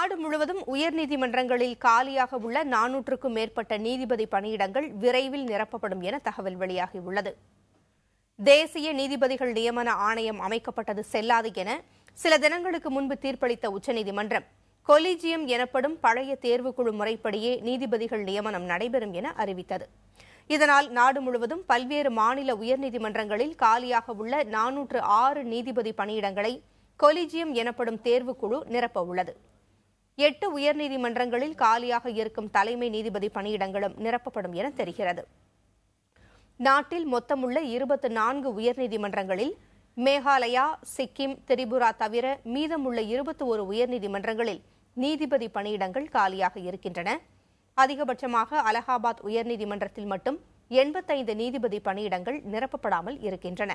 நாடு முழுவதும் உயர்நீதிமன்றங்களில் காலியாக உள்ள 400க்கும் மேற்பட்ட நீதிபதி பணியிடங்கள் விரைவில் நிரப்பப்படும் என தகவல் வெளியாகியுள்ளது. தேசிய நீதிபதிகள் நியமன ஆணையம் அமைக்கப்பட்டது செல்லாது என சில தினங்களுக்கு முன்பு தீர்ப்பளித்த உச்சநீதிமன்றம் கொலீஜியம் எனப்படும் பழைய தேர்வுக்குழு முறைப்படியே நீதிபதிகள் நியமனம் நடைபெறும் என அறிவித்தது. இதனால் நாடு முழுவதும் பல்வேறு மாநில உயர்நீதிமன்றங்களில் காலியாக உள்ள 406 நீதிபதி பணியிடங்களை கொலீஜியம் எனப்படும் தேர்வுக்குழு நிரப்ப உள்ளது. 8 உயர்நீதிமன்றங்களில் காலியாக இருக்கும் தலைமை நீதிபதி பணியிடங்களும் நிரப்பப்படும் என தெரிகிறது. நாட்டில் மொத்தமுள்ள 24 உயர்நீதிமன்றங்களில் மேகாலயா, சிக்கிம், திரிபுரா தவிர மீதமுள்ள 21 உயர்நீதிமன்றங்களில் நீதிபதி பணியிடங்கள் காலியாக இருக்கின்றன. அதிகபட்சமாக அலகாபாத் உயர்நீதிமன்றத்தில் மட்டும் 85 நீதிபதி பணியிடங்கள் நிரப்பப்படாமல் இருக்கின்றன.